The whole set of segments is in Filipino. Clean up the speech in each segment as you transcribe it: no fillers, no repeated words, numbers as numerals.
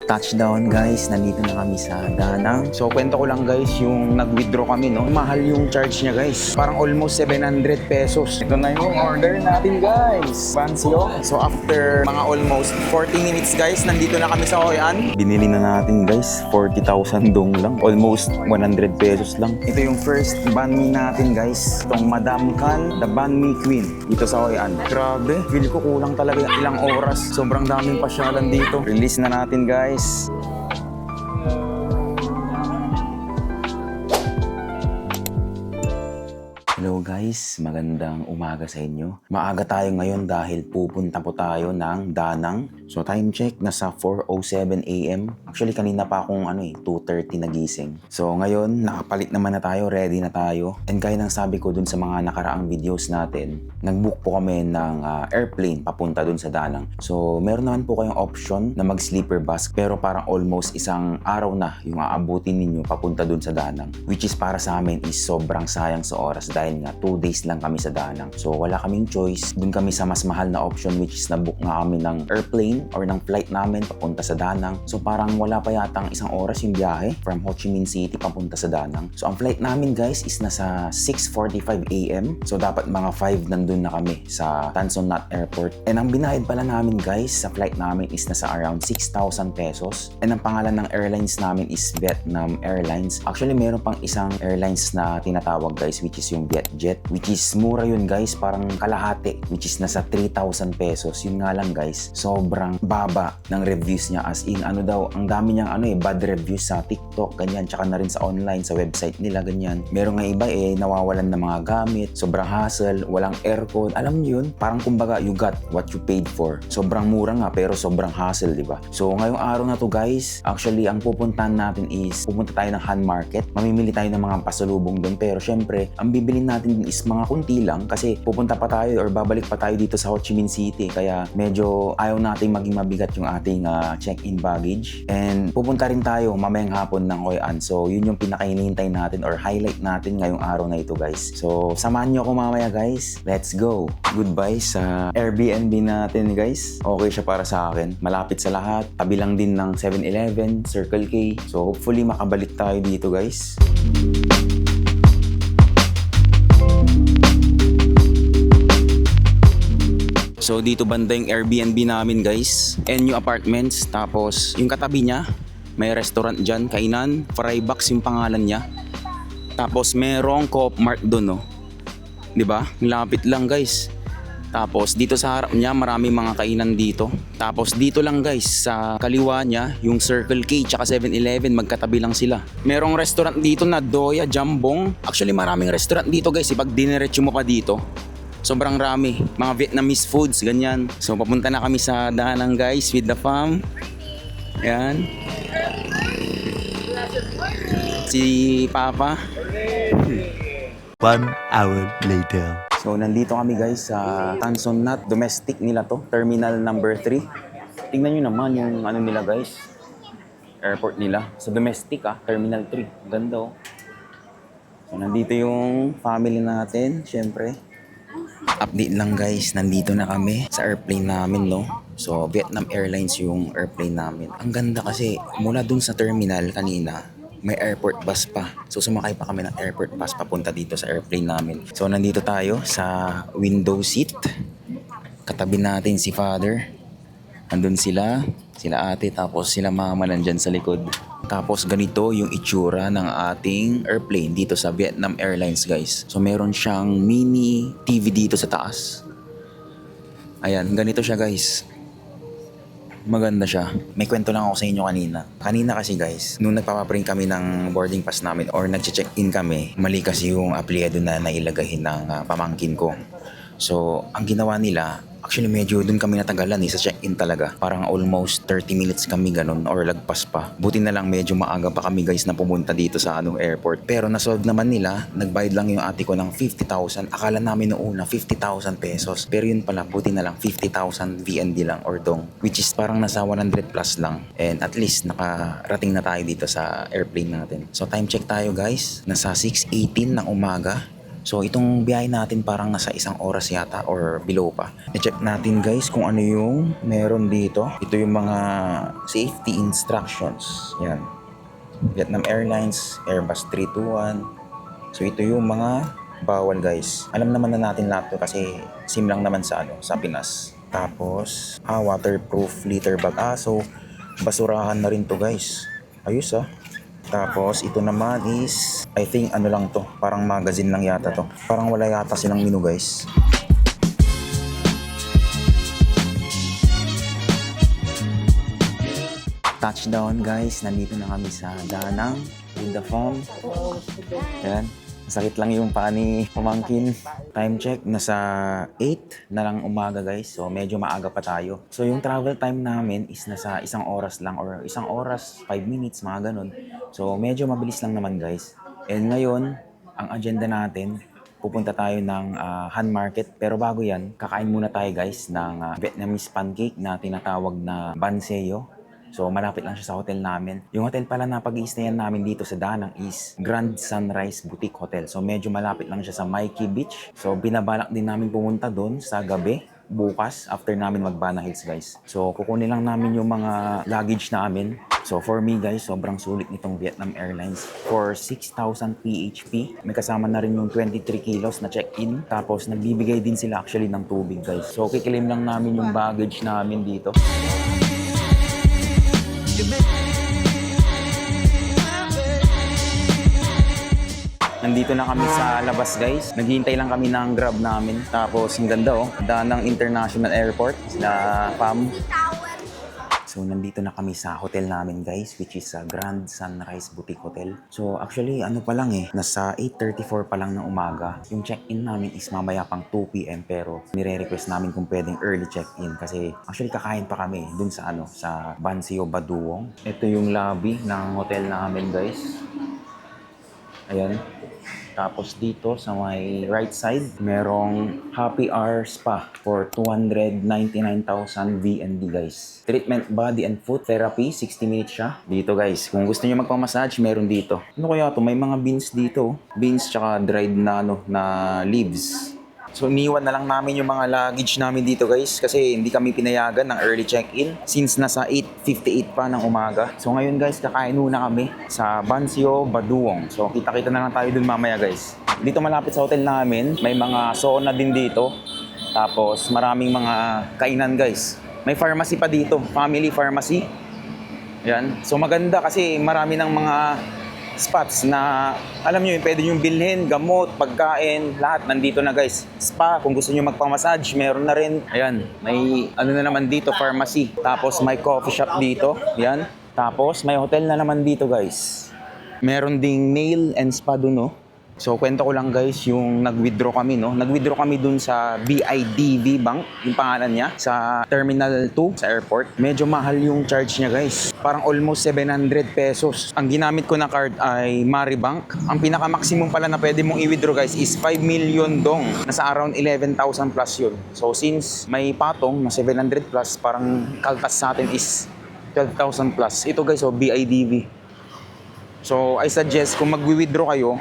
Touchdown guys, nandito na kami sa Danang. So kwento ko lang guys, yung nag-withdraw kami no, mahal yung charge niya guys. Parang almost 700 pesos. Ito na yung order natin guys. Bansio. So after mga almost 40 minutes guys, nandito na kami sa Hoi An. Binili na natin guys, 40,000 dong lang. Almost 100 pesos lang. Ito yung first banh mi natin guys. Itong Madam Khan, the Banh Mi Queen. Dito sa Hoi An. Grabe, feel ko kulang talaga ilang oras. Sobrang daming pasyalan dito. Release na natin guys. Hello guys, magandang umaga sa inyo. Maaga tayo ngayon dahil pupunta po tayo ng Danang. So time check, nasa 4:07 AM. Actually kanina pa akong 2:30 nagising. So ngayon, nakapalit naman na tayo, ready na tayo. And kaya nang sabi ko dun sa mga nakaraang videos natin, nag-book po kami ng airplane papunta dun sa Danang. So meron naman po kayong option na mag-sleeper bus, pero parang almost isang araw na yung aabutin ninyo papunta dun sa Danang. Which is para sa amin is sobrang sayang sa oras dahil nga 2 days lang kami sa Danang. So wala kaming choice. Dun kami sa mas mahal na option, which is na-book nga kami ng airplane or ng flight namin papunta sa Danang. So parang wala pa yatang isang oras yung biyahe from Ho Chi Minh City papunta sa Danang. So ang flight namin guys is nasa 6:45 AM. So dapat mga 5 nandun na kami sa Tan Son Nhat Airport. And ang binayad pala namin guys sa flight namin is nasa around 6,000 pesos. And ang pangalan ng airlines namin is Vietnam Airlines. Actually meron pang isang airlines na tinatawag guys, which is yung Vietjet, which is mura yun guys, parang kalahati, which is nasa 3,000 pesos. Yun nga lang guys, sobrang baba ng reviews niya, as in ang dami niyang bad reviews sa TikTok, ganyan, tsaka na rin sa online, sa website nila, ganyan. Meron nga iba nawawalan ng mga gamit, sobrang hassle, walang aircon, alam niyo yun, parang kumbaga you got what you paid for. Sobrang mura nga pero sobrang hassle, di ba? So ngayong araw na to guys, actually ang pupuntahan natin is pupunta tayo ng Han Market, mamimili tayo ng mga pasalubong doon, pero syempre ang bibilin natin is mga kunti lang kasi pupunta pa tayo or babalik pa tayo dito sa Ho Chi Minh City, kaya medyo ayaw nating maging mabigat yung ating check-in baggage. And pupunta rin tayo mamayang hapon ng Hoi An, so yun yung pinakainihintay natin or highlight natin ngayong araw na ito guys. So samahan nyo ako mamaya guys, let's go. Goodbye sa Airbnb natin guys, okay siya para sa akin, malapit sa lahat, tabi lang din ng 7-Eleven, Circle K, so hopefully makabalik tayo dito guys. So dito banda yung Airbnb namin guys, NU Apartments, tapos yung katabi niya may restaurant dyan, kainan, Fry Box yung pangalan niya, tapos merong Co-op Mart doon no, diba? Lapit lang guys. Tapos dito sa harap niya maraming mga kainan dito. Tapos dito lang guys sa kaliwa niya yung Circle K tsaka 7-Eleven, magkatabi lang sila. Merong restaurant dito na Doya Jambong. Actually maraming restaurant dito guys, pag diniretso mo pa dito sobrang rami, mga Vietnamese foods, ganyan. So papunta na kami sa Danang guys with the fam. Yan. Si Papa. 1 hour later. So nandito kami guys sa Tan Son Nhat, domestic nila to, terminal number 3. Tingnan nyo naman yung nila guys, airport nila. Sa domestic terminal 3. Ganda oh. So nandito yung family natin, syempre. Update lang guys, nandito na kami sa airplane namin no. So Vietnam Airlines yung airplane namin. Ang ganda kasi mula dun sa terminal kanina may airport bus pa. So sumakay pa kami ng airport bus papunta dito sa airplane namin. So nandito tayo sa window seat. Katabi natin si father. Andun sila ate, tapos sila mama nandyan sa likod. Tapos ganito yung itsura ng ating airplane dito sa Vietnam Airlines guys. So meron siyang mini TV dito sa taas. Ayan, ganito siya guys. Maganda siya. May kwento lang ako sa inyo kanina. Kanina kasi guys, nung nagpapaprint kami ng boarding pass namin or nag-check-in kami, mali kasi yung apelyido na nailagay ng pamangkin ko. So, ang ginawa nila, actually medyo dun kami natagalan sa check-in talaga. Parang almost 30 minutes kami ganun or lagpas pa. Buti na lang medyo maaga pa kami guys na pumunta dito sa airport. Pero nasolve naman nila, nagbayad lang yung ate ko ng 50,000. Akala namin noong una 50,000 pesos. Pero yun pala, buti na lang 50,000 VND lang or dong. Which is parang nasa 100 plus lang. And at least nakarating na tayo dito sa airplane natin. So time check tayo guys. Nasa 6:18 ng umaga. So itong biyahe natin parang nasa 1 oras yata or below pa. I-check natin guys kung ano yung meron dito. Ito yung mga safety instructions. Yan. Vietnam Airlines, Airbus 321. So ito yung mga bawal guys. Alam naman na natin lahat to kasi sim lang naman sa Pinas. Tapos, waterproof litter bag. So basurahan na rin to guys. Ayos Tapos ito naman is, I think ano lang to, parang magazine lang yata to. Parang wala yata silang menu guys. Touchdown guys, nandito na kami sa Danang, in the farm. Ayan, masakit lang yung paa ni pamangkin. Time check, nasa 8 na lang umaga guys, so medyo maaga pa tayo. So yung travel time namin is nasa 1 oras lang or 1 oras, 5 minutes, mga ganun. So medyo mabilis lang naman guys. And ngayon, ang agenda natin, pupunta tayo ng Han Market. Pero bago yan, kakain muna tayo guys ng Vietnamese pancake na tinatawag na Ban Seo. So malapit lang siya sa hotel namin. Yung hotel pala na pag-i-stayan namin dito sa Danang is Grand Sunrise Boutique Hotel. So medyo malapit lang siya sa Mikey Beach. So binabalak din namin pumunta doon sa gabi bukas after namin mag-Bana Hills guys. So kukunin lang namin yung mga luggage namin. So for me guys, sobrang sulit nitong Vietnam Airlines. For 6,000 PHP, may kasama na rin yung 23 kilos na check-in. Tapos nagbibigay din sila actually ng tubig guys. So kikilim lang namin yung baggage namin dito. Nandito na kami sa labas guys. Naghihintay lang kami ng Grab namin. Tapos ang ganda Danang International Airport na PAM. So nandito na kami sa hotel namin guys, which is Grand Sunrise Boutique Hotel. So actually ano pa lang nasa 8:34 pa lang ng umaga. Yung check-in namin is mamaya pang 2 PM pero nire-request namin kung pwedeng early check-in kasi actually kakain pa kami dun sa sa Ban Seo Baduong. Ito yung lobby ng hotel namin guys. Ayan. Tapos dito sa may right side, merong Happy Hour Spa for 299,000 VND guys. Treatment body and foot therapy, 60 minutes siya. Dito guys, kung gusto niyo magpamassage, meron dito. Ano kaya to? May mga beans dito. Beans tsaka dried na na leaves. So iniwan na lang namin yung mga luggage namin dito guys kasi hindi kami pinayagan ng early check-in since nasa 8:58 pa ng umaga. So ngayon guys, kakain muna kami sa Ban Seo Baduong. So kita-kita na lang tayo dun mamaya guys. Dito malapit sa hotel namin, may mga sauna din dito. Tapos maraming mga kainan guys. May pharmacy pa dito, family pharmacy. Yan. So maganda kasi marami ng mga spots na alam nyo pwede nyo bilhin, gamot, pagkain, lahat nandito na guys. Spa, kung gusto nyo magpamassage, meron na rin. Ayan, may ano na naman dito, pharmacy. Tapos may coffee shop dito, yan. Tapos may hotel na naman dito guys. Meron ding nail and spa dun So kwento ko lang guys, yung nag-withdraw kami Nag-withdraw kami dun sa BIDV Bank, yung pangalan niya, sa Terminal 2 sa airport. Medyo mahal yung charge niya guys. Parang almost 700 pesos. Ang ginamit ko na card ay Maribank. Ang pinaka-maximum pala na pwede mong i-withdraw guys is 5 million dong. Nasa around 11,000 plus yun. So since may patong na 700 plus, parang kaltas sa atin is 12,000 plus. Ito guys, BIDV. So I suggest kung mag-withdraw kayo,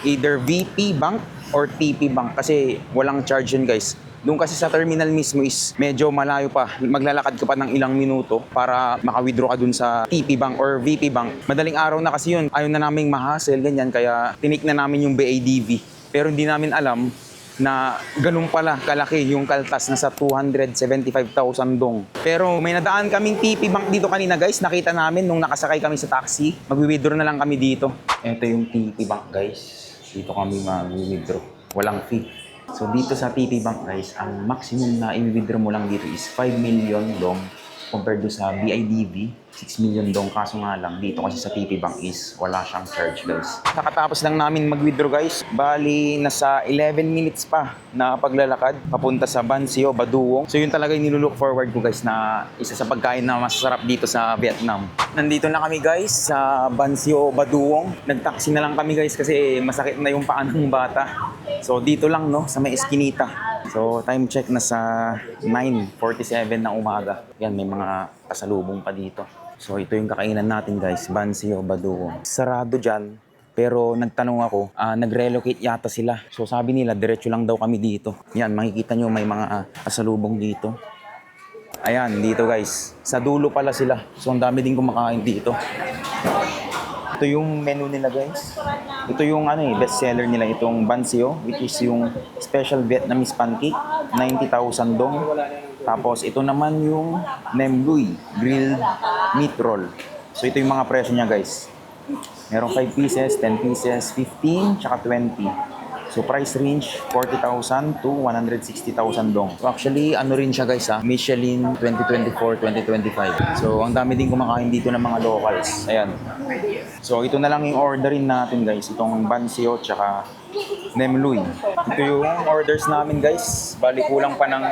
either VP Bank or TP Bank kasi walang charge yun guys. Doon kasi sa terminal mismo is medyo malayo pa. Maglalakad ka pa ng ilang minuto para maka-withdraw ka dun sa TP Bank or VP Bank. Madaling araw na kasi yun. Ayaw na naming ma-hassle, ganyan. Kaya tinik na namin yung BADV. Pero hindi namin alam na ganun pala kalaki yung kaltas na sa 275,000 dong. Pero may nadaan kaming TP Bank dito kanina guys. Nakita namin nung nakasakay kami sa taxi. Mag-withdraw na lang kami dito. Ito yung TP Bank guys. Dito kami mag-withdraw. Walang fee. So dito sa TP Bank guys, ang maximum na i-withdraw mo lang dito is 5 million dong compared do sa BIDV, 6 million dong. Kaso nga lang, dito kasi sa TP Bank is wala siyang charge guys. Kakatapos lang namin mag-withdraw guys. Bali, nasa 11 minutes pa na paglalakad papunta sa Ban Seo Baduong. So yun talaga yung nilulook forward ko guys na isa sa pagkain na masarap dito sa Vietnam. Nandito na kami guys sa Ban Seo Baduong. Nag-taxi na lang kami guys kasi masakit na yung paa ng bata. So dito lang sa may eskinita. So time check na sa 9:47 ng umaga. Yan, may mga pasalubong pa dito. So ito yung kakainan natin guys, Ban Seo Baduong. Sarado dyan Pero nagtanong ako, nag-relocate yata sila. So sabi nila, diretso lang daw kami dito. Yan, makikita nyo may mga pasalubong dito. Ayan, dito guys. Sa dulo pala sila. So ang dami din kumakain dito. Ito yung menu nila guys. Ito yung best seller nila, itong Bansio, which is yung special Vietnamese pancake, 90,000 dong. Tapos ito naman yung Nem Lui, grilled meat roll. So ito yung mga presyo niya guys. Merong 5 pieces, 10 pieces, 15, tsaka 20. So price range 40,000 to 160,000 dong. So actually rin siya guys Michelin 2024, 2025. So ang dami din kumakain dito ng mga locals. Ayan. So ito na lang yung orderin natin guys. Itong Bansio tsaka Nem Lui. Ito yung orders namin guys. Bali kulang pa ng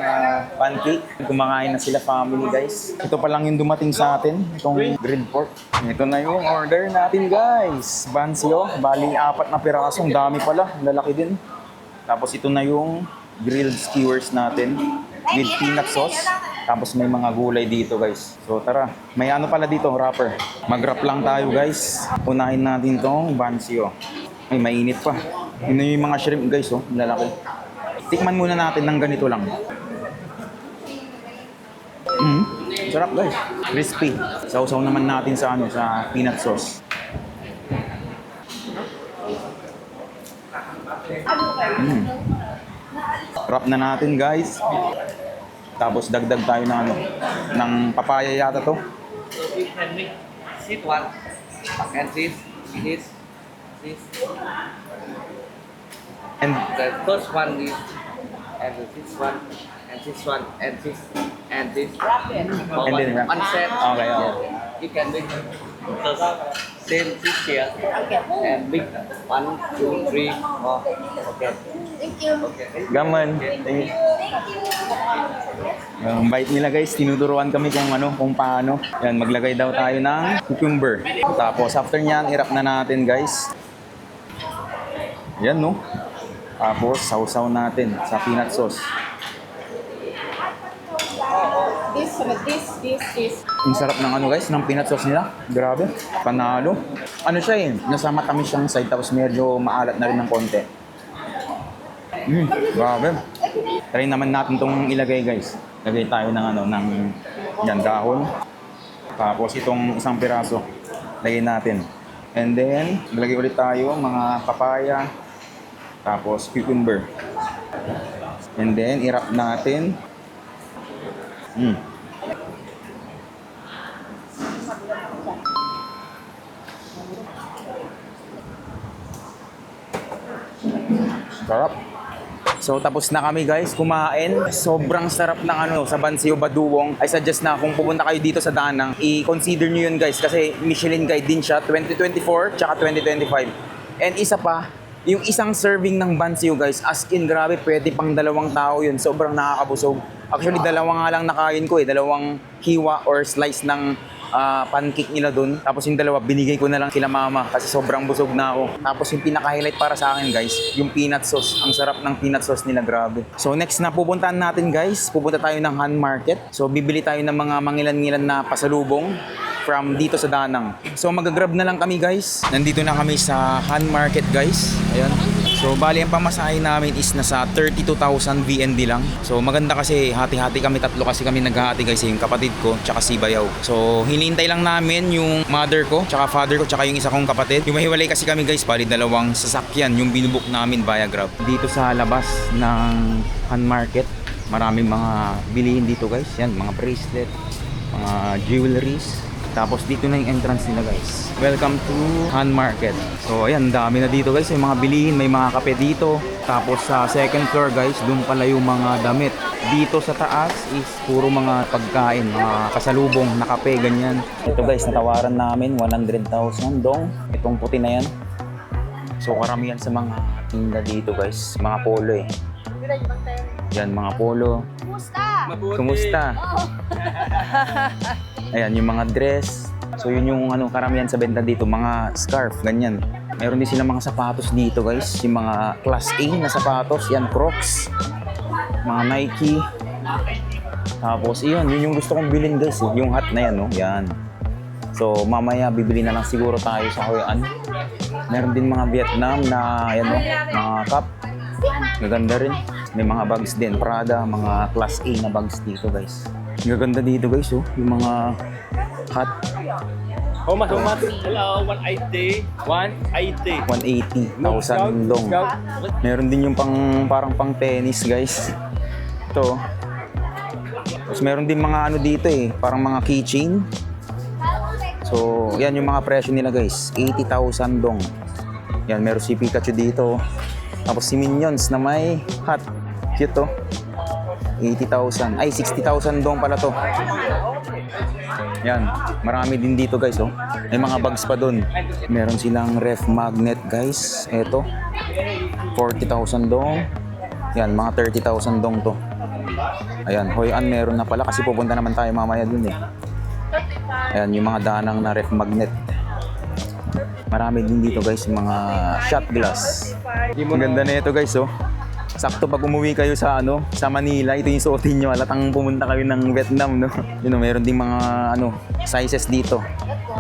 pancake. Kumakain na sila family guys. Ito pa lang yung dumating sa atin. Itong grilled pork. Ito na yung order natin guys. Bansio. Bali 4 na piraso. Ang dami pala. Lalaki din. Tapos ito na yung grilled skewers natin with peanut sauce. Tapos may mga gulay dito guys. So tara, may pala dito, wrapper. Mag-wrap lang tayo guys. Unahin natin tong Bansio. Ay, mainit pa. Yun yung mga shrimp guys, lalaki. Tikman muna natin ng ganito lang. Sarap guys. Crispy. Sausaw naman natin sa sa peanut sauce. Wrap na natin guys. Tapos dagdag tayo ng papaya yata to. This one and this. And The first one is and this one and this one and this and this. And then wrap. One set. Okay, okay. You can make the same this here and big 1, 2, 3, 4. Okay. Okay. gaman. Ang bait nila guys, tinuturuan kami kung paano. Yan, maglagay daw tayo ng cucumber. Tapos after nyan, i-wrap na natin guys. Yan Tapos sausaw natin sa peanut sauce. This. Ang sarap ng guys, ng peanut sauce nila. Grabe, panalo. Siya nasa matamis siyang side tapos medyo maalat na rin ng konti. Grabe. Try naman natin itong ilagay guys. Lagay tayo ng yan, dahon. Tapos itong isang piraso, lagay natin. And then, lagay ulit tayo mga papaya. Tapos cucumber. And then, i-wrap natin. Sarap. So tapos na kami guys kumain. Sobrang sarap ng sa Bansio Baduong. I suggest na kung pupunta kayo dito sa Danang, i-consider nyo yun guys kasi Michelin guide din siya 2024 tsaka 2025. And isa pa, yung isang serving ng Bansio guys, as in grabe, pwede pang 2 tao yun. Sobrang nakakabusog. Actually 2 nga lang nakain ko 2 hiwa or slice ng pancake nila dun. Tapos yung 2, binigay ko na lang kila mama kasi sobrang busog na ako. Tapos yung pinaka-highlight para sa akin guys, yung peanut sauce. Ang sarap ng peanut sauce nila, grabe. So next na pupuntahan natin guys, pupunta tayo ng Han Market. So bibili tayo ng mga mangilan-ngilan na pasalubong from dito sa Danang. So mag-grab na lang kami guys. Nandito na kami sa Han Market guys. Ayan. So bali ang pamasahe namin is nasa 32,000 VND lang. So maganda kasi hati-hati kami, 3 kasi kami naghahati guys, yung kapatid ko tsaka si Bayaw. So hinihintay lang namin yung mother ko tsaka father ko tsaka yung isa kong kapatid. Yung mahiwalay kasi kami guys, bali 2 sasakyan yung binubuk namin via Grab. Dito sa labas ng Han Market, maraming mga bilihin dito guys. Yan, mga bracelet, mga jewelries. Tapos dito na yung entrance nila guys. Welcome to Han Market. So ayan, dami na dito guys. May mga bilihin, may mga kape dito. Tapos sa second floor guys, doon pala yung mga damit. Dito sa taas is puro mga pagkain, mga kasalubong na kape, ganyan. Ito guys, natawaran namin 100,000 dong. Itong puti na yan. So karamihan sa mga tinda dito guys, mga polo Yan, mga polo. Kumusta? Ayan, yung mga dress. So yun yung karamihan sa benta dito, mga scarf, ganyan. Meron din silang mga sapatos dito guys, yung mga class A na sapatos, yan, Crocs, mga Nike. Tapos yun yung gusto kong bilhin guys, yung hat na yan, yan. So mamaya bibili na lang siguro tayo sa Hoi An. Meron din mga Vietnam na ayan o, mga cup. Gaganda rin. May mga bags din, Prada, mga class A na bags dito guys. Gaganda dito guys oh, yung mga hat. How much? Hello, 180. 180. 180,000 dong. Meron din yung parang pang tennis guys. Ito. Tapos meron din mga ano dito eh, parang mga keychain. So, yan yung mga presyo nila guys. 80,000 dong. Yan, meron si Pikachu dito. Tapos si Minions na may hat. Cute to. 80,000. Ay, 60,000 dong pala to. Yan, marami din dito guys oh. May mga bags pa dun. Meron silang ref magnet guys. Eto. 40,000 dong. Yan, mga 30,000 dong to. Ayan, Hoi An meron na pala kasi pupunta naman tayo mamaya dun eh. Ayan, yung mga danang na ref magnet. Marami din dito guys, yung mga shot glass. Ang ganda na ito guys oh. Sakto pag umuwi kayo sa sa Manila, ito yung suotin nyo. Alatang pumunta kayo ng Vietnam, no? Yun, meron din mga sizes dito.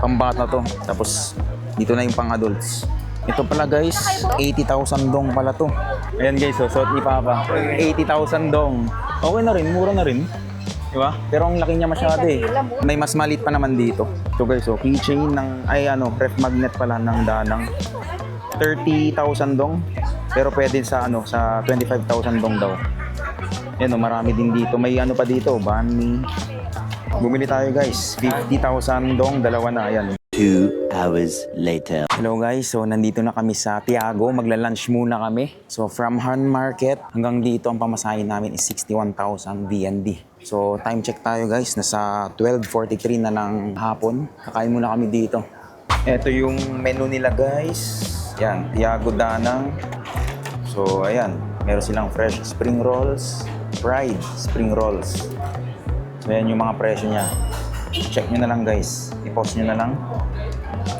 Pambata to. Tapos dito na yung pang adults. Ito pala guys, 80,000 dong pala to. Ayan guys, suot ni Papa. 80,000 dong. Okay na rin, mura na rin. Diba? Pero ang laki niya masyado eh. May mas maliit pa naman dito. So guys, keychain ng, ref magnet pala ng danang. 30,000 dong. Pero pwede sa sa 25,000 dong daw. Yan marami din dito. May pa dito, bani. Bumili tayo guys. 50,000 dong, dalawa na. Ayan. 2 hours later. Hello guys, so nandito na kami sa Tiago. Magla-lunch muna kami. So from Han Market hanggang dito ang pamasahin namin is 61,000 VND. So time check tayo guys. Nasa 12:43 na ng hapon. Kakain muna kami dito. Ito yung menu nila guys. Yan, Tiago Danang. So, ayan. Meron silang fresh spring rolls, fried spring rolls. So, ayan yung mga presyo niya. Check nyo na lang guys. I-post nyo na lang.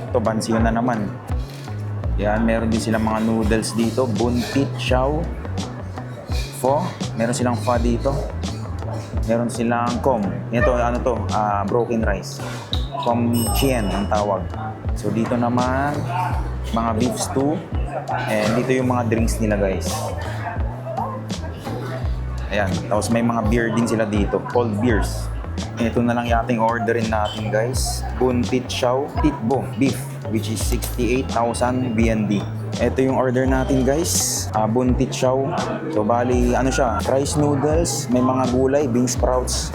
Ito, bansi na naman. Yan, meron din silang mga noodles dito. Buntit, chow, pho. Meron silang pho dito. Meron silang com. Ito, broken rice. Com chien ang tawag. So, dito naman, mga beef stew. And dito yung mga drinks nila guys. Ayan. Tapos may mga beer din sila dito. Cold beers. Ito na lang yating orderin natin guys. Buntit chow titbo beef, which is 68,000 BND. Ito yung order natin guys. Buntit chow. So bali siya, rice noodles, may mga gulay, bean sprouts,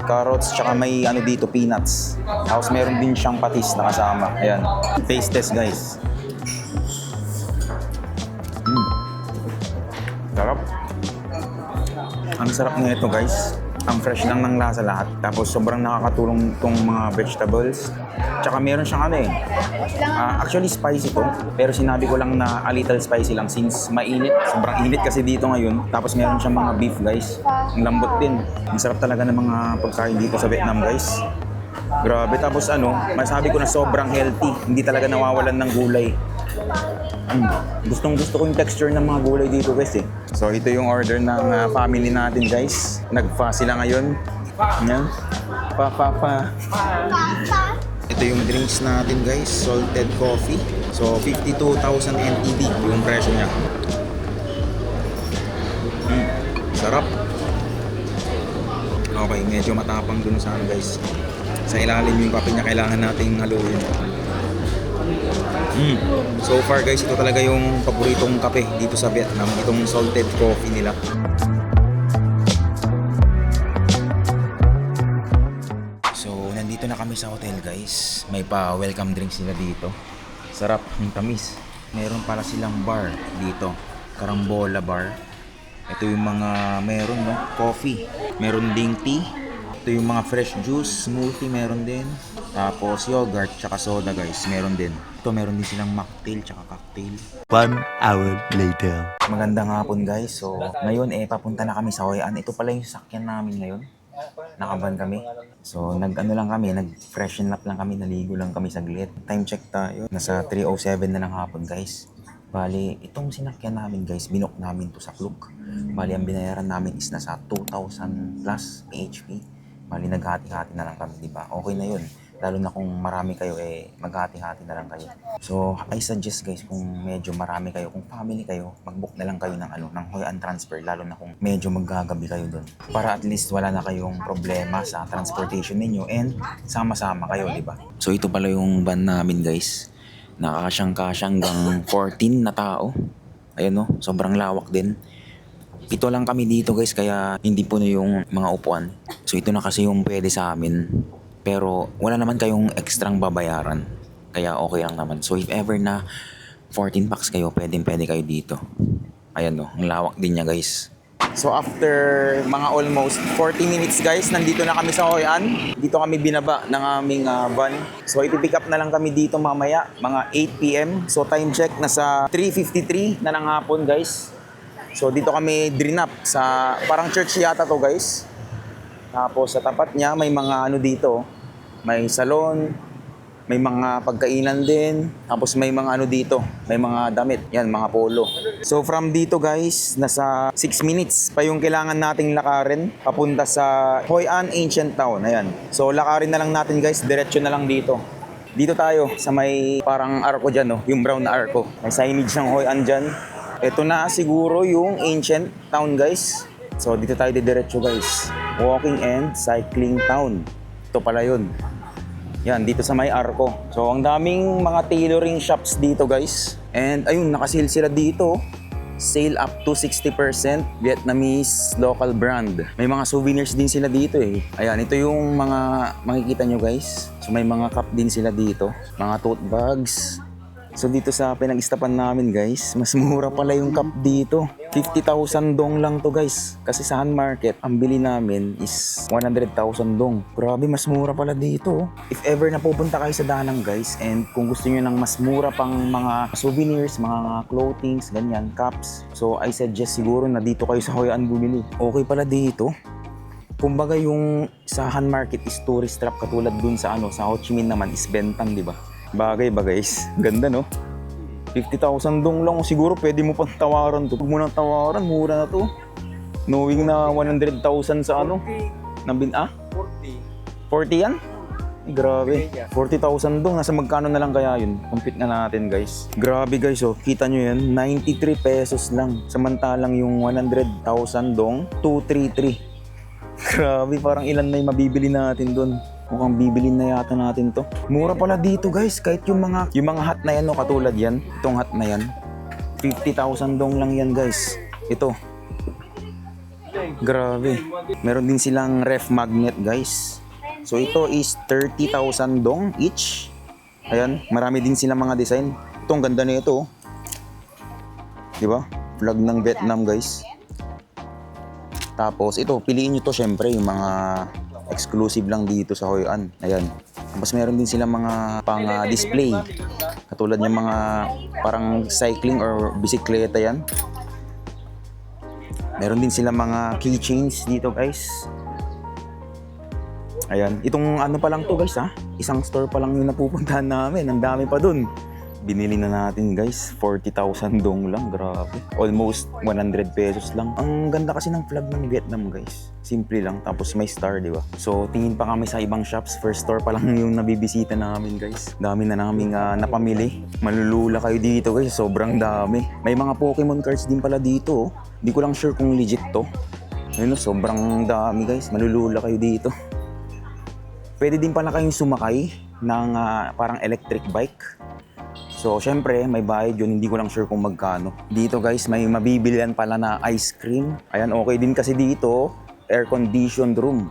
carrots, tsaka may dito, peanuts. Tapos meron din siyang patis na kasama. Ayan. Taste test guys. Sarap. Ang sarap na ito guys. Ang fresh lang ng lasa lahat. Tapos sobrang nakakatulong itong mga vegetables. Tsaka meron siyang actually spicy to. Pero sinabi ko lang na a little spicy lang since mainit. Sobrang init kasi dito ngayon. Tapos meron siyang mga beef guys. Ang lambot din. Ang sarap talaga ng mga pagkain dito sa Vietnam guys. Grabe. Tapos masabi ko na sobrang healthy. Hindi talaga nawawalan ng gulay. Gustong gusto ko yung texture ng mga gulay dito guys eh. So ito yung order ng family natin guys. Nag-fa sila ngayon. Yan. Pa. Ito yung drinks natin guys. Salted coffee. So 52,000 NTD yung presyo niya. Sarap. Okay, medyo matapang dun sa guys. Sa ilalim yung kape niya, kailangan nating haluin. So far guys, ito talaga yung paboritong kape dito sa Vietnam, itong salted coffee nila. So nandito na kami sa hotel guys. May pa welcome drinks sila dito. Sarap, yung tamis. Meron pala silang bar dito, Carambola bar. Ito yung mga meron coffee. Meron ding tea. Ito yung mga fresh juice, smoothie meron din. Tapos yogurt tsaka soda guys, meron din. Ito meron din silang mocktail tsaka cocktail. 1 hour later. Magandang hapon guys. So ngayon papunta na kami sa Hoi An. Ito pala yung sakyan namin ngayon. Nakaban kami. So nag-freshen up lang kami, naligo lang kami saglit. Time check tayo. Nasa 3:07 na ng hapon guys. Bali, itong sinakyan namin guys, binok namin to sa Klook. Bali, ang binayaran namin is nasa 2,000 plus PHP. Bali, naghati-hati na lang kami, di ba? Okay na yun. Lalo na kung marami kayo, maghati-hati na lang kayo. So, I suggest guys, kung medyo marami kayo, kung family kayo, mag-book na lang kayo ng Hoi An transfer, lalo na kung medyo maggagabi kayo doon. Para at least wala na kayong problema sa transportation ninyo and sama-sama kayo, di ba? So, ito pala yung van namin guys. Nakakasyang-kasyang hanggang 14 na tao. Ayan no, sobrang lawak din. Ito lang kami dito guys, kaya hindi po na yung mga upuan. So, ito na kasi yung pwede sa amin. Pero wala naman kayong ekstrang babayaran. Kaya okay lang naman. So if ever na 14 packs kayo, pwede kayo dito. Ayan no, ang lawak din niya guys. So after mga almost 40 minutes guys, nandito na kami sa Hoi An. Dito kami binaba ng aming van. So ipipick up na lang kami dito mamaya, mga 8 PM. So time check, nasa 3:53 na ng hapon guys. So dito kami drinap sa parang church yata to guys. Tapos sa tapat niya may mga ano dito, may salon, may mga pagkainan din, tapos may mga ano dito, may mga damit, yan mga polo. So from dito guys, nasa 6 minutes pa yung kailangan nating lakarin papunta sa Hoi An Ancient Town, ayan. So lakarin na lang natin guys, diretso na lang dito. Dito tayo sa may parang arko dyan, no? Yung brown na arko. May signage ng Hoi An dyan. Ito na siguro yung Ancient Town guys. So dito tayo diretso guys. Walking and cycling town. Ito pala yun. Yan, dito sa may arko. So ang daming mga tailoring shops dito guys. And ayun, nakasil sila dito. Sale up to 60%. Vietnamese local brand. May mga souvenirs din sila dito eh. Ayan, ito yung mga makikita nyo guys. So may mga cup din sila dito. Mga tote bags. So dito sa pinag-istapan namin guys, mas mura pala yung cup dito. 50,000 dong lang to guys. Kasi sa Han Market, ang bili namin is 100,000 dong. Grabe, mas mura pala dito. If ever na pupunta kayo sa Danang guys, and kung gusto nyo ng mas mura pang mga souvenirs, mga clothings, ganyan, cups. So I suggest siguro na dito kayo sa Hoi An bumili. Okay pala dito. Kumbaga yung sa Han Market is tourist trap, katulad dun sa sa Ho Chi Minh naman is bentang, di ba? Bagay ba guys? Ganda no? 50,000 dong lang. Siguro pwede mo pang tawaran to. Huwag mo nang tawaran, mura na to. Knowing na 100,000 sa Na 40. 40 yan? Ay, grabe. 40,000 dong. Nasa magkano na lang kaya yun? Compute na natin guys. Grabe guys oh. Kita nyo yan? 93 pesos lang. Samantalang yung 100,000 dong, 233. Grabe, parang ilan na yung mabibili natin dun. Mukhang bibilin na yata natin to. Mura pala dito guys, kahit yung mga hat na yan, no, katulad yan. Itong hat na yan. 50,000 dong lang yan guys. Ito. Grabe. Meron din silang ref magnet guys. So ito is 30,000 dong each. Ayan, marami din silang mga design. Ito, ang ganda na ito. Diba? Flag ng Vietnam guys. Tapos ito, piliin nyo to syempre, yung mga exclusive lang dito sa Hoi An. Ayan. Tapos meron din silang mga pang-display. Katulad ng mga parang cycling or bisikleta yan. Meron din silang mga keychains dito guys. Ayan. Itong pa lang to guys ha. Isang store pa lang yung napupuntahan namin. Ang dami pa dun. Binili na natin guys, 40,000 dong lang, grabe. Almost 100 pesos lang. Ang ganda kasi ng flag ng Vietnam guys. Simple lang, tapos may star, di ba? So tingin pa kami sa ibang shops, first store pa lang yung nabibisita namin guys. Dami na naming napamili. Malulula kayo dito guys, sobrang dami. May mga Pokemon cards din pala dito. Hindi ko lang sure kung legit to. Ayun, sobrang dami guys, malulula kayo dito. Pwede din pala kayong sumakay ng parang electric bike. So, syempre, may bayad yun. Hindi ko lang sure kung magkano. Dito, guys, may mabibilihan pala na ice cream. Ayan, okay din kasi dito. Air-conditioned room.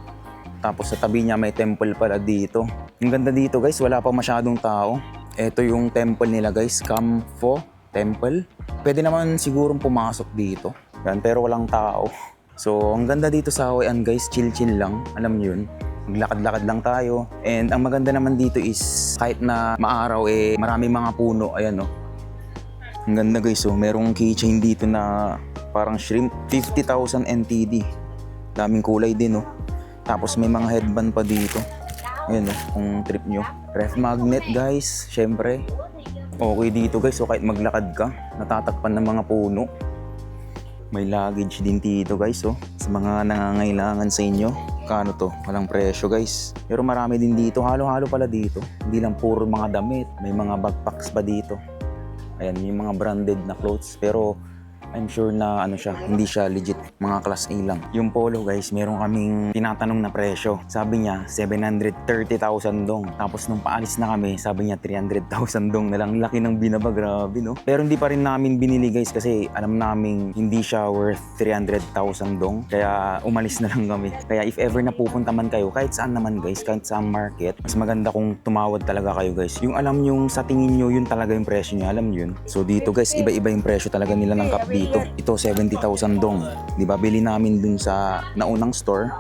Tapos sa tabi niya, may temple pala dito. Ang ganda dito, guys. Wala pa masyadong tao. Ito yung temple nila, guys. Kam Pho Temple. Pwede naman sigurong pumasok dito. Ayan, pero walang tao. So, ang ganda dito sa Hoi An, guys. Chill-chill lang. Alam niyo yun. Maglakad-lakad lang tayo. And ang maganda naman dito is kahit na maaraw maraming mga puno. Ayan oh. Ang ganda guys oh. Merong keychain dito na parang shrimp. 50,000 NTD. Daming kulay din oh. Tapos may mga headband pa dito. Ayan oh, kung trip nyo. Ref magnet guys, syempre. Okay dito guys, so kahit maglakad ka, natatakpan ng mga puno. May luggage din dito guys oh. Sa mga nangangailangan sa inyo. magkano to. Walang presyo guys. Pero marami din dito. Halo-halo pala dito. Hindi lang puro mga damit. May mga backpacks pa dito. Ayan, yung mga branded na clothes. Pero I'm sure na ano siya, hindi siya legit, mga class A lang. Yung polo guys, meron kaming tinatanong na presyo. Sabi niya, 730,000 dong. Tapos nung paalis na kami, sabi niya 300,000 dong na lang. Laki ng binaba, grabe no? Pero hindi pa rin namin binili guys kasi alam namin hindi siya worth 300,000 dong. Kaya umalis na lang kami. Kaya if ever na pupunta man kayo, kahit saan naman guys, kahit saan market, mas maganda kung tumawad talaga kayo guys. Yung alam yung sa tingin nyo, yun talaga yung presyo niya, alam yun. So dito guys, iba-iba yung presyo talaga nila ng cup dito. Ito 70,000 dong. 'Di ba? Bili namin dun sa naunang store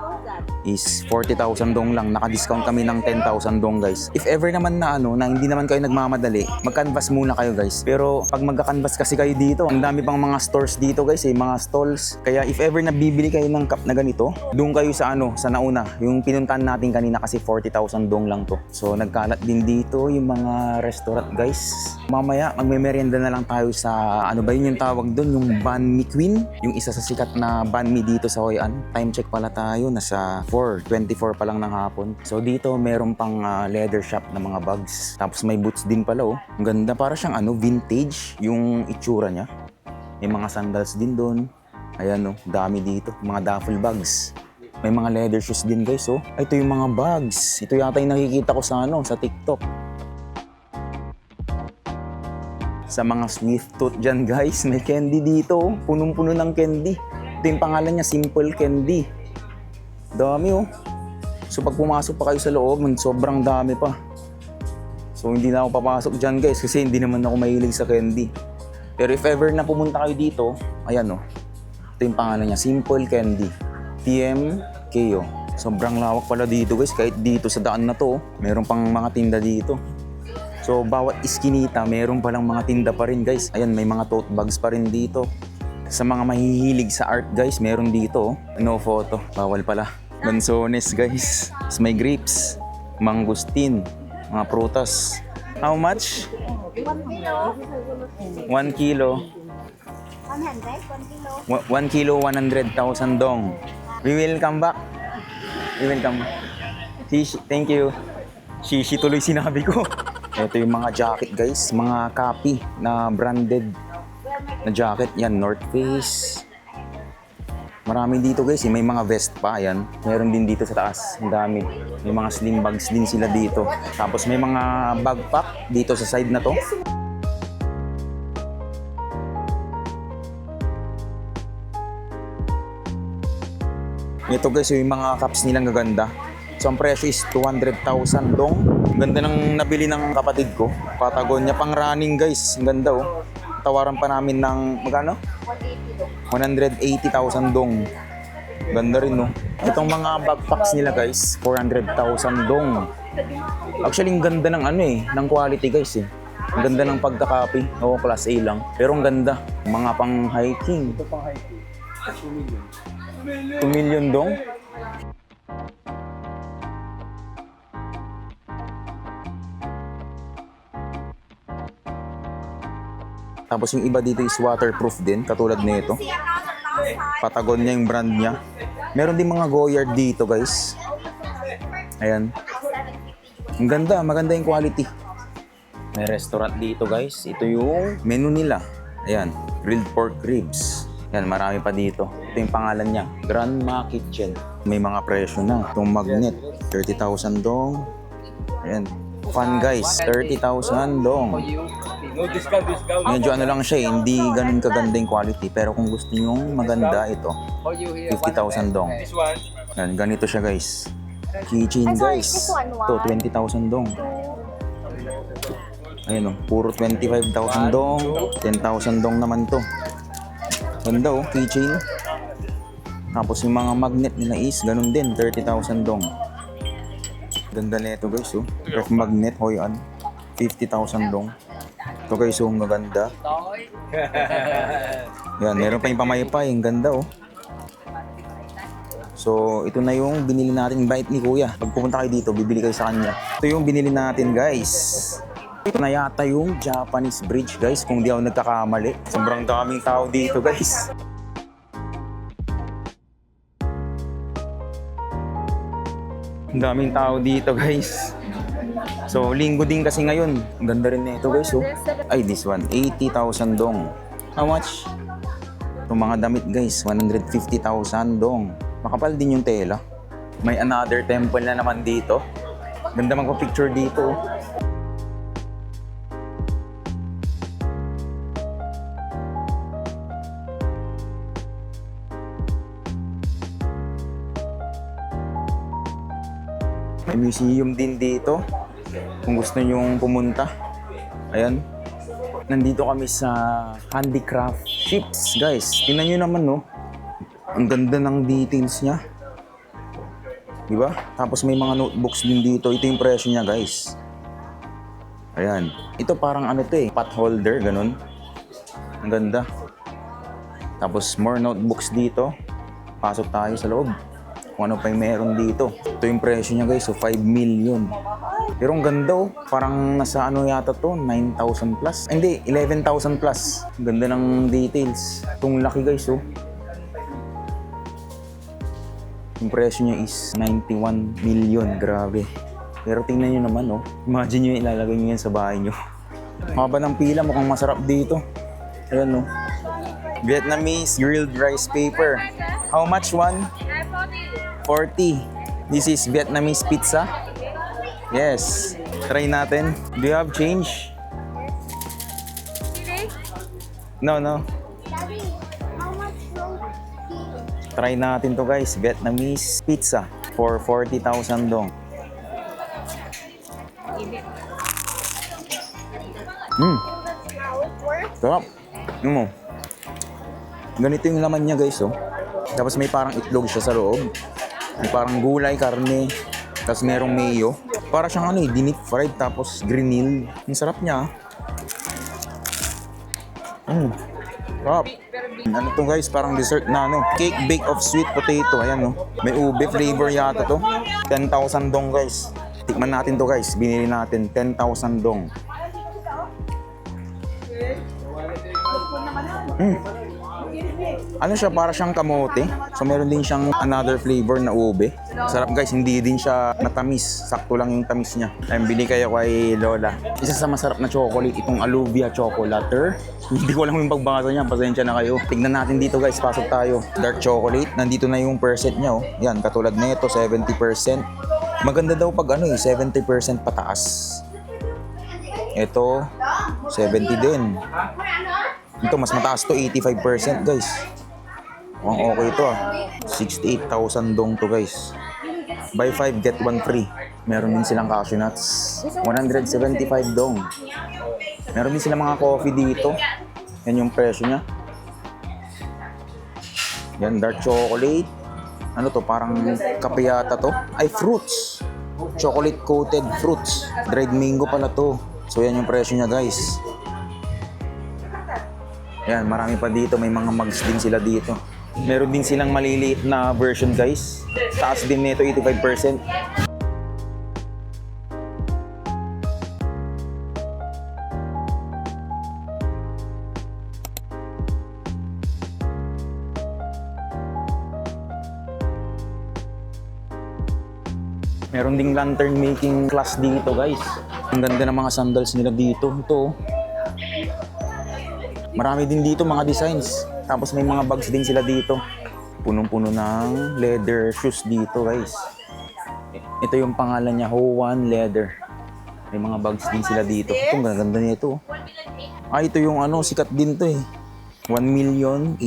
is 40,000 dong lang. Naka-discount kami ng 10,000 dong guys. If ever naman na ano, na hindi naman kayo nagmamadali, mag-canvas muna kayo guys. Pero pag magka-canvas kasi kayo dito, ang dami pang mga stores dito guys mga stalls. Kaya if ever na bibili kayo ng cup na ganito, doon kayo sa ano, sa nauna. Yung pinuntahan natin kanina kasi 40,000 dong lang to. So nagkalat din dito yung mga restaurant guys. Mamaya magme-merienda na lang tayo sa ano ba yun yung tawag doon, yung Banh Mi Queen, yung isa sa sikat na banh mi dito sa Hoi An. Time check pala tayo, nasa 4:24 pa lang ng hapon. So dito meron pang leather shop na mga bags. Tapos may boots din pala oh. Ang ganda, para siyang ano, vintage yung itsura niya. May mga sandals din doon. Ayan oh, dami dito, mga duffel bags. May mga leather shoes din guys oh. Ito yung mga bags. Ito yata yung nakikita ko sa ano, sa TikTok. Sa mga sweet tooth dyan guys, may candy dito oh. Punong-puno ng candy. Ito yung pangalan niya, Simple Candy. Dami oh. So pag pumasok pa kayo sa loob, sobrang dami pa. So hindi na ako papasok dyan guys kasi hindi naman ako mahilig sa candy. Pero if ever na pumunta kayo dito, ayan oh. Ito yung pangalan niya, Simple Candy. TMKO. Sobrang lawak pala dito guys, kahit dito sa daan na to, meron pang mga tinda dito. So bawat iskinita, meron palang mga tinda pa rin guys. Ayan, may mga tote bags pa rin dito. Sa mga mahihilig sa art guys, meron dito. No photo, bawal pala. Lanzones guys. Tapos may grapes, mangustin, mga prutas. How much? 1 kilo. 1 kilo, 100,000 dong. We will come back. We will come. Shishi, thank you. Shishi tuloy sinabi ko. Ito yung mga jacket guys, mga copy na branded na jacket. Yan, North Face. Marami dito guys, may mga vest pa, yan. Meron din dito sa taas, ang dami. May mga slim bags din sila dito. Tapos may mga backpack dito sa side na to. Ito guys, yung mga caps nilang gaganda. So ang presyo is 200,000 dong. Ganda ng nabili ng kapatid ko. Patagonia pang running guys. Ang ganda oh. Tawaran pa namin ng magkano? 180,000 dong. Ganda rin no. Itong mga backpacks nila guys, 400,000 dong. Actually ang ganda ng ano ng quality guys eh. Ang ganda ng pagka-copy. Oo, class A lang. Pero ang ganda. Mga pang hiking. Ito pang hiking. 2 million dong. Tapos yung iba dito is waterproof din, katulad nito. Patagonia yung brand niya. Meron din mga Goyard dito guys. Ayan. Ang ganda, maganda yung quality. May restaurant dito guys. Ito yung menu nila. Ayan, grilled pork ribs. Ayan, marami pa dito. Ito yung pangalan niya, Grandma Kitchen. May mga presyo na. Itong magnet, 30,000 dong. Ayan. Fun guys, 30,000 dong. No discount. Medyo ano lang siya hindi ganun kaganda yung quality. Pero kung gusto nyo maganda, ito, 50,000 dong. This one. Yan, ganito siya guys. Keychain guys. Ito, 20,000 dong. Ayun o, puro 25,000 dong. 10,000 dong naman to. Ganda oh, keychain. Tapos yung mga magnet nila is ganun din, 30,000 dong. Ganda na ito guys oh. Ref magnet, Hoi An. 50,000 dong. Ito guys oh, maganda. Yan, meron pa yung pamaypay, ang ganda oh. So, ito na yung binili natin bite ni Kuya. Pag pupunta kayo dito, bibili kayo sa kanya. Ito yung binili natin guys. Ito na yata yung Japanese bridge guys, kung di ako nagkakamali. Sobrang daming tao dito guys. Ang daming tao dito, guys. So, linggo din kasi ngayon. Ang ganda rin na ito, guys. Oh. Ay, this one. 80,000 dong. How much? Itong mga damit, guys. 150,000 dong. Makapal din yung tela. May another temple na naman dito. Ganda magpa-picture dito. May museum din dito. Kung gusto nyong pumunta. Ayan. Nandito kami sa handicraft ships, guys. Tingnan nyo naman, no? Ang ganda ng details niya. Diba? Tapos may mga notebooks din dito. Ito yung presyo niya, guys. Ayan. Ito parang ano to eh. Pot holder, ganun. Ang ganda. Tapos more notebooks dito. Pasok tayo sa loob. Kung ano pa yung meron dito. Ito yung presyo niya, guys. So, 5 million. Pero ang ganda, oh. Parang nasa ano yata to, 9,000 plus. Ay, hindi, 11,000 plus. Ang ganda ng details. Itong laki, guys, oh. Yung presyo niya is 91 million. Grabe. Pero tingnan nyo naman, oh. Imagine nyo ilalagay nyo yan sa bahay nyo. Maba ng pila, mukhang masarap dito. Ayan, oh. Vietnamese grilled rice paper. How much one? 40. This is Vietnamese pizza. Yes. Try natin. Do you have change? No. Try natin to, guys. Vietnamese pizza for 40,000 dong. Sarap. Ano mo? Ganito yung laman niya, guys, oh. Tapos may parang itlog siya sa loob. May parang gulay, karne. Tapos merong mayo. Para siyang ano eh, deep fried tapos grinil. Ang sarap niya. Sarap. Ano to, guys? Parang dessert na ano. Cake bake of sweet potato. Ayan, no. May ube flavor yata to. 10,000 dong, guys. Tikman natin to, guys. Binili natin 10,000 dong. Ano siya, para siyang kamote. So meron din siyang another flavor na ube. Sarap, guys, hindi din siya matamis. Sakto lang yung tamis niya. Ayun, bili kayo kay Lola. Isa sa masarap na chocolate, itong Alluvia Chocolater. Hindi ko alam yung pagbangasa niya, pasensya na kayo. Tignan natin dito, guys, pasok tayo. Dark chocolate, nandito na yung percent niya, oh. Yan, katulad nito, 70%. Maganda daw pag ano eh, 70% pataas. Ito, 70 din. Ito, mas mataas to, 85%, guys. Mukhang okay ito, ah. 68,000 dong to, guys. Buy 5, get 1 free. Meron din silang cashew nuts. 175 dong. Meron din silang mga coffee dito. Yan yung presyo niya. Yan, dark chocolate. Ano to, parang kape yata to. Ay, fruits. Chocolate coated fruits. Dried mango pala to. So, yan yung presyo niya, guys. Yan, marami pa dito. May mga mugs din sila dito. Meron din silang maliliit na version, guys. Taas din nito, 85%. Meron ding lantern making class dito, guys. Ang ganda ng mga sandals nila dito. Ito. Marami din dito mga designs. Tapos may mga bags din sila dito. Punong-puno ng leather shoes dito, guys. Ito yung pangalan niya, Ho1 Leather. May mga bags din sila dito. Ito, ang ganda nito. Ah, ito yung ano, sikat din to eh. 1,800,000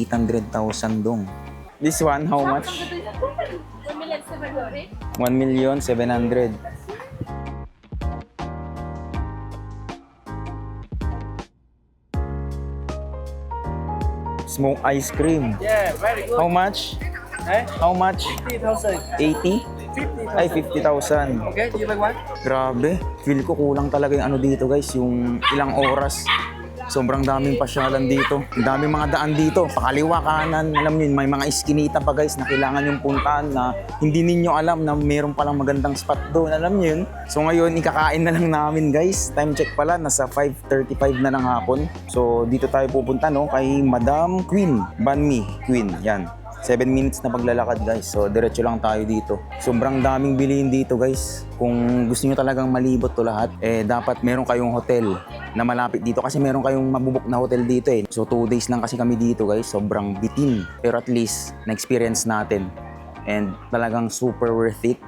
dong. This one, how much? 1,700,000. Smoke ice cream. Yeah, very good. How much? Eh? How much? 50,000. 80? 50,000. Ay, 50,000. Okay, do you like one? Grabe. Feel ko kulang talaga yung ano dito, guys. Yung ilang oras. Sobrang daming pasyalan dito. Ang daming mga daan dito. Pakaliwa, kanan. Alam niyo, may mga iskinita pa, guys, na kailangan yung puntahan na hindi ninyo alam na mayroon palang magandang spot doon. Alam niyo yun? So ngayon, ikakain na lang namin, guys. Time check pala. Nasa 5:35 na ng hapon. So dito tayo pupunta, no? Kay Madam Queen. Ban Mi Queen. Yan. 7 minutes na paglalakad guys. So diretso lang tayo dito. Sobrang daming bilihin dito guys. Kung gusto nyo talagang malibot to lahat, dapat meron kayong hotel na malapit dito kasi meron kayong mabubuk na hotel dito eh. So 2 days lang kasi kami dito guys. Sobrang bitin. Pero at least na-experience natin. And talagang super worth it.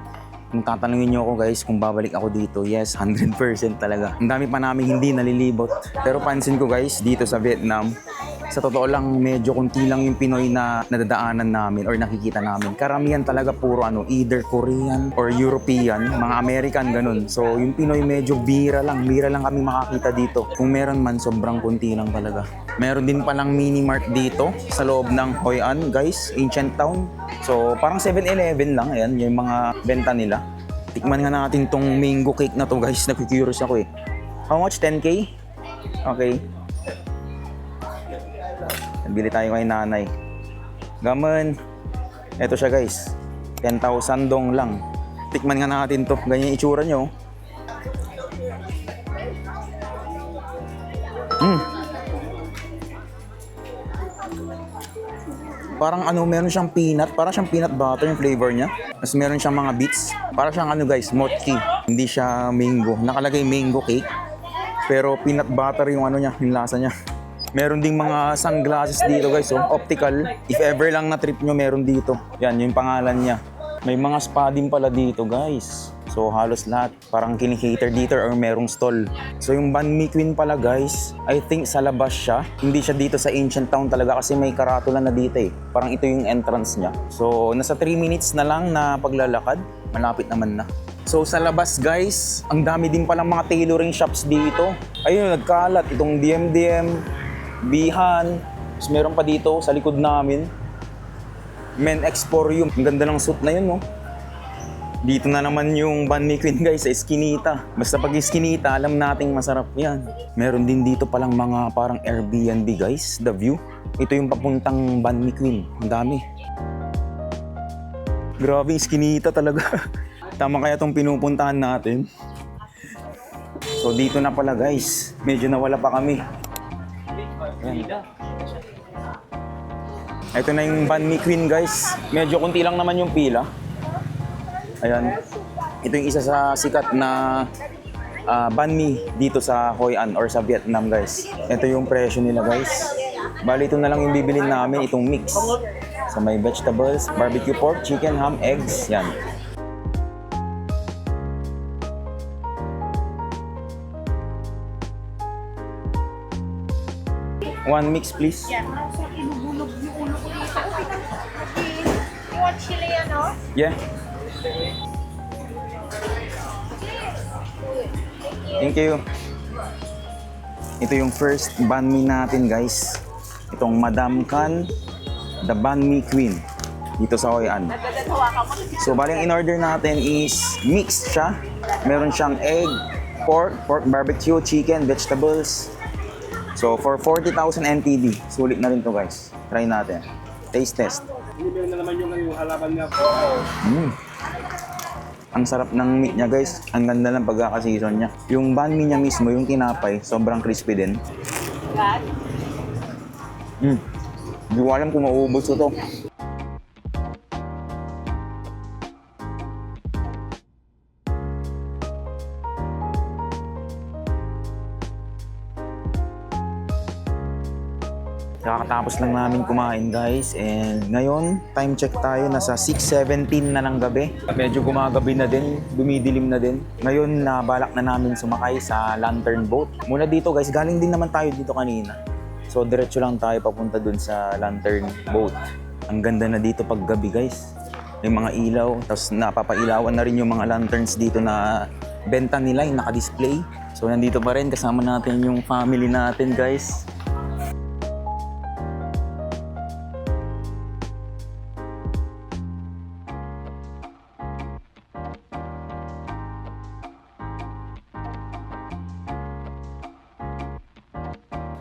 Kung tatanungin nyo ako guys kung babalik ako dito, yes, 100% talaga. Ang dami pa namin hindi nalilibot. Pero pansin ko guys, dito sa Vietnam, sa totoo lang medyo kunti lang yung Pinoy na nadadaanan namin or nakikita namin. Karamihan talaga puro either Korean or European, mga American ganun. So yung Pinoy medyo bira lang kami makakita dito. Kung meron man, sobrang kunti lang talaga. Meron din palang mini mart dito sa loob ng Hoi An guys, Ancient Town. So parang 7-Eleven lang, ayan yung mga benta nila. Tikman nga natin tong mango cake na to guys, nakikurious ako eh. How much? 10K? Okay. Bili tayo kay nanay. Gaman. Ito siya guys. 10,000 dong lang. Tikman nga natin to. Ganyan yung itsura nyo. Parang meron siyang peanut. Parang siyang peanut butter yung flavor niya. Tapos meron siyang mga bits. Parang siyang guys, mochi. Hindi siya mango. Nakalagay mango cake. Pero peanut butter yung niya, yung lasa niya. Meron ding mga sunglasses dito guys, optical. If ever lang na trip nyo, meron dito. Yan, yung pangalan niya. May mga spa din pala dito guys. So halos lahat, parang kinikater dito or merong stall. So yung Banh Mi Queen pala guys, I think sa labas siya. Hindi siya dito sa Ancient Town talaga kasi may karatula na dito eh. Parang ito yung entrance niya. So nasa 3 minutes na lang na paglalakad. Malapit naman na. So sa labas guys, ang dami din palang mga tailoring shops dito. Ayun, nagkalat itong DMDM, Bihan. Tapos meron pa dito sa likod namin, Men Exporium. Ang ganda ng suit na yun, no? Dito na naman yung Banh Mi Queen guys sa Eskinita. Basta pag Eskinita, alam nating masarap yan. Meron din dito palang mga parang Airbnb guys, the view. Ito yung papuntang Banh Mi Queen. Ang dami. Grabe, Eskinita talaga. Tama kaya itong pinupuntahan natin. So dito na pala guys. Medyo nawala pa kami. Ayan. Ito na yung Banh Mi Queen guys. Medyo kunti lang naman yung pila. Ayan. Ito yung isa sa sikat na banh mi dito sa Hoi An or sa Vietnam guys. Ito yung presyo nila guys. Bali ito na lang yung bibilin namin, itong mix. So may vegetables, barbecue pork, chicken, ham, eggs. Yan. One mix please. Yan, nasa inubulog yung ulo ko dito. You want chili, Yeah. Thank you. Ito yung first banh mi natin guys. Itong Madam Khan, the Banh Mi Queen dito sa Hoi An. So bali ang in-order natin is mixed siya. Meron siyang egg, pork barbecue, chicken, vegetables. So for 40,000 NTD, sulit na rin to guys. Try natin. Taste test. Hindi na naman yung halaman niya. Ang sarap ng meat niya guys. Ang ganda ng pagkakasison niya. Yung banh mi niya mismo, yung tinapay, sobrang crispy din. Hindi ko alam kung mauubos ko to. Kakatapos lang namin kumain guys, and ngayon time check tayo, nasa 6:17 na ng gabi. Medyo gumagabi na din, dumidilim na din. Ngayon balak na namin sumakay sa lantern boat. Mula dito guys, galing din naman tayo dito kanina. So diretso lang tayo papunta dun sa lantern boat. Ang ganda na dito pag gabi guys. Yung mga ilaw, tapos napapailawan na rin yung mga lanterns dito na benta nila, yung naka-display. So nandito pa rin, kasama natin yung family natin guys.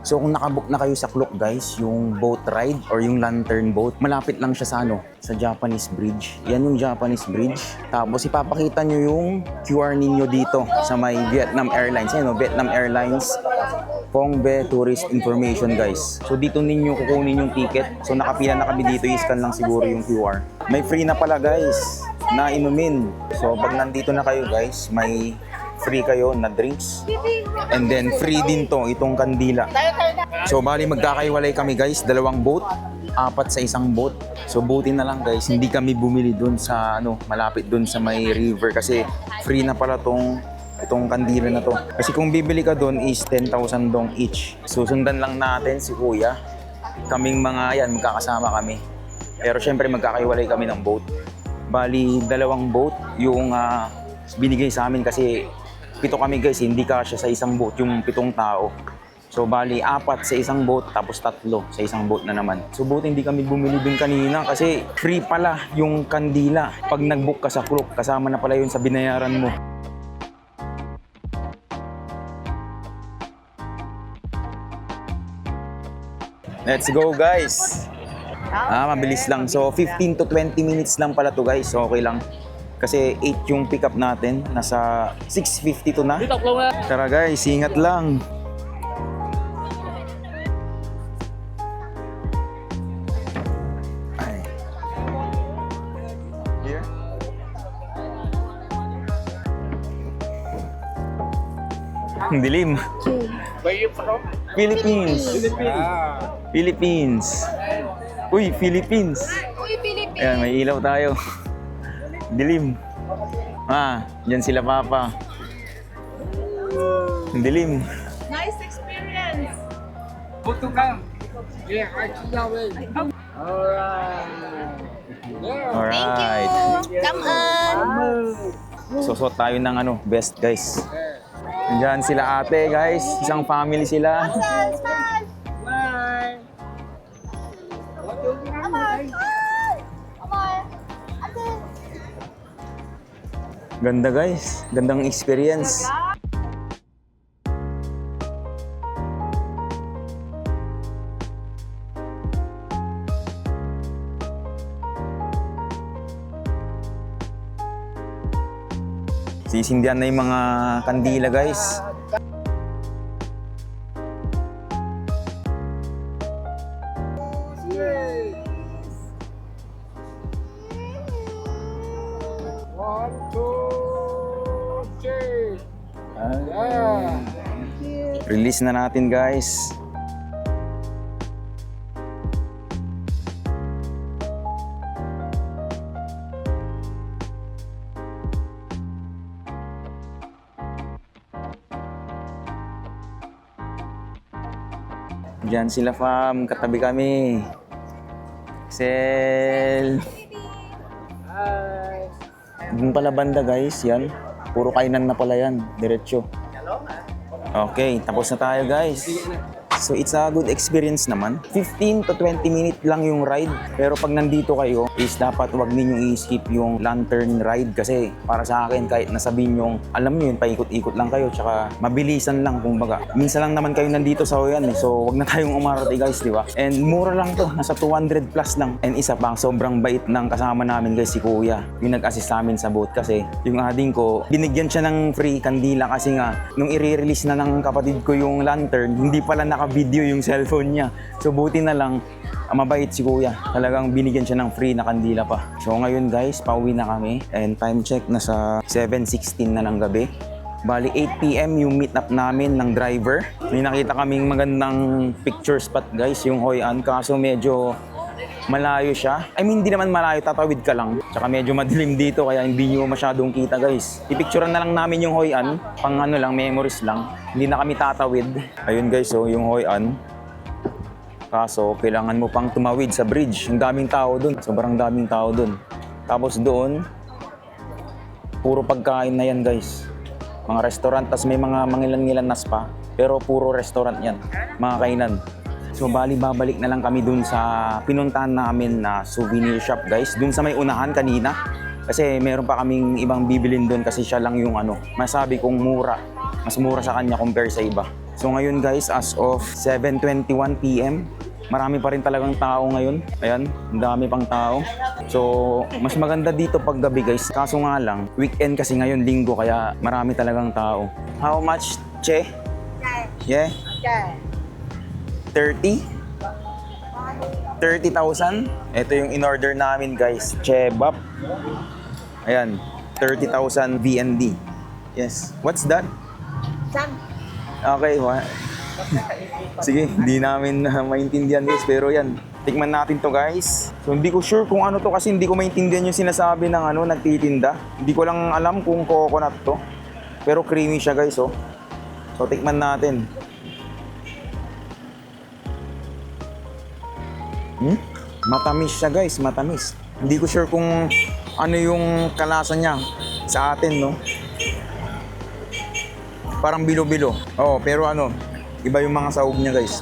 So kung nakabook na kayo sa Klook guys, yung boat ride or yung lantern boat, malapit lang siya sa sa Japanese Bridge. Yan yung Japanese Bridge. Tapos ipapakita nyo yung QR ninyo dito sa may Vietnam Airlines. Yan Vietnam Airlines Phong Be Tourist Information guys. So dito ninyo kukunin yung ticket. So nakapila na kami dito, i-scan lang siguro yung QR. May free na pala guys na inumin. So pag nandito na kayo guys, may free kayo na drinks. And then free din itong kandila. So bali magkakaiwalay kami guys, 2 boat, 4 sa isang boat. So buti na lang guys, hindi kami bumili dun sa malapit dun sa may river kasi free na pala itong kandila na to. Kasi kung bibili ka dun is 10,000 dong each. Susundan lang natin si kuya. Kaming mga magkakasama kami. Pero syempre magkakaiwalay kami ng boat. Bali 2 boat yung binigay sa amin kasi 7 kami guys, hindi kasya sa isang boat yung 7 tao. So bali 4 sa isang boat tapos 3 sa isang boat na naman. So buti hindi kami bumili dun kanina kasi free pala yung kandila. Pag nag-book ka sa Klook, kasama na pala yun sa binayaran mo. Let's go guys! Mabilis lang. So 15 to 20 minutes lang pala to guys. So okay lang. Kasi 8 yung pick up natin. Nasa 6:52 na. Tara guys, ingat lang. Ay. Here. Ang dilim. Where you from? Philippines. Philippines. Uy, Philippines. Uy, Philippines. Ayan, may ilaw tayo. Dilim. Dyan sila papa. Ang dilim. Nice experience. Photo cam. Yeah, I see that way. Alright. Alright. Come on. Susot tayo ng best guys. Diyan sila ate guys. Isang family sila. Smile, smile. Bye. Come on. Come on. Ate. Ganda guys. Gandang experience. Sisindihan na yung mga kandila guys. One, two, three. Yeah. Release na natin guys. Diyan sila fam, katabi kami. Sel. Hi. Doon pala banda guys, yan. Puro kainan na pala yan, diretso. Okay, tapos na tayo guys. So it's a good experience naman. 15 to 20 minute lang yung ride. Pero pag nandito kayo is dapat wag ninyong i-skip yung lantern ride kasi para sa akin kahit nasabihin yung alam niyo yun, paikot-ikot lang kayo tsaka mabilisan lang kumbaga. Minsan lang naman kayo nandito sa Hoi An so wag na tayong umarate guys, di ba? And mura lang to, nasa 200 plus lang. And isa pa, sobrang bait ng kasama namin guys si Kuya. Yung nag-assist sa amin sa boat kasi yung ading ko, binigyan siya ng free kandila kasi nga nung i-release na ng kapatid ko yung lantern, hindi pala naka-video yung cellphone niya. So buti na lang, mabait si Kuya. Talagang binigyan siya ng free na kandila pa. So ngayon guys, pauwi na kami. And time check, nasa 7:16 na ng gabi. Bali 8 PM yung meet up namin ng driver. May nakita kaming magandang picture spot guys, yung Hoi An. Kaso medyo malayo siya. I mean, hindi naman malayo, tatawid ka lang. Tsaka medyo madilim dito kaya hindi nyo masyadong kita guys. Ipicturean na lang namin yung Hoi An. Pang lang, memories lang. Hindi na kami tatawid. Ayun guys, so yung Hoi An. Kaso, kailangan mo pang tumawid sa bridge. Ang daming tao dun. Sobrang daming tao dun. Tapos doon, puro pagkain na yan guys. Mga restaurant, tas may mga mangilan-ngilan na spa. Pero puro restaurant yan. Mga kainan. So bali babalik na lang kami dun sa pinuntahan namin na souvenir shop guys. Dun sa may unahan kanina. Kasi meron pa kaming ibang bibilin dun kasi siya lang yung masabi kong mura. Mas mura sa kanya compare sa iba. So ngayon guys, as of 7:21 PM, marami pa rin talagang tao ngayon. Ayan, ang dami pang tao. So, mas maganda dito pag gabi guys. Kaso nga lang, weekend kasi ngayon, linggo, kaya marami talagang tao. How much, Che? Yeah? 30? 30,000? Ito yung in-order namin guys, Chebab. Ayan, 30,000 VND. Yes. What's that? Okay, sige, hindi namin maintindihan guys, pero yan. Tikman natin to guys. So hindi ko sure kung ano to kasi hindi ko maintindihan yung sinasabi ng nagtitinda. Hindi ko lang alam kung coconut to. Pero creamy siya guys, oh. So tikman natin. Matamis siya guys, matamis. Hindi ko sure kung ano yung kalasa niya sa atin, no? Parang bilo-bilo. Oh, pero iba yung mga sahog niya guys.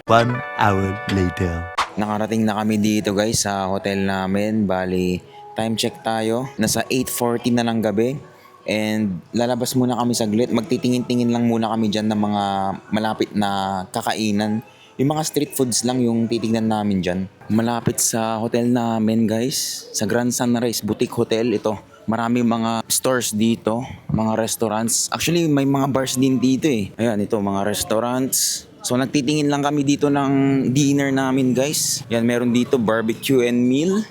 1 hour later. Nakarating na kami dito guys sa hotel namin. Bali, time check tayo. Nasa 8:40 na ng gabi. And lalabas muna kami saglit. Magtitingin-tingin lang muna kami dyan ng mga malapit na kakainan. Yung mga street foods lang yung titignan namin dyan. Malapit sa hotel namin guys. Sa Grand Sunrise Boutique Hotel ito. Maraming mga stores dito, mga restaurants. Actually, may mga bars din dito eh. Ayan, ito, mga restaurants. So, nagtitingin lang kami dito ng dinner namin, guys. Yan, meron dito barbecue and meal.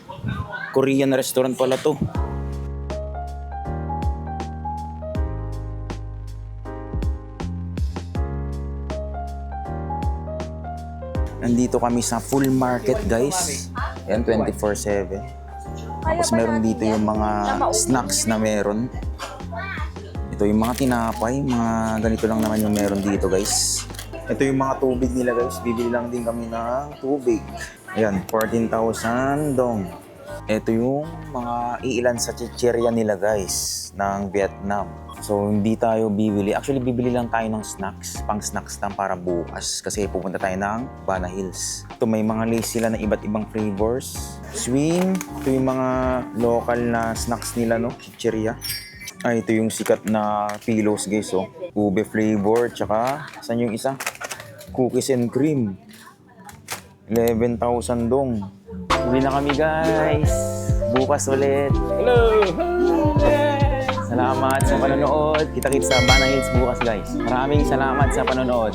Korean restaurant pala to. Nandito kami sa full market, guys. Yan, 24/7. Tapos meron dito yung mga snacks na meron. Ito yung mga tinapay, mga ganito lang naman yung meron dito guys. Ito yung mga tubig nila guys, bibili lang din kami ng tubig. Ayan, 14,000 dong. Ito yung mga iilan sa chichirya nila guys, ng Vietnam. So hindi tayo bibili, actually bibili lang tayo ng snacks, pang snacks lang para bukas. Kasi pupunta tayo ng Bana Hills. Ito may mga lace sila na iba't ibang flavors. Swing, ito yung mga local na snacks nila, no? Chichirya. Ay, ito yung sikat na pillows guys, oh. Ube flavor, tsaka saan yung isa? Cookies and cream. 11,000 dong. Uwi na kami guys. Bukas ulit. Hello! Salamat sa panonood. Kita-kits sa Bana Hills bukas guys. Maraming salamat sa panonood.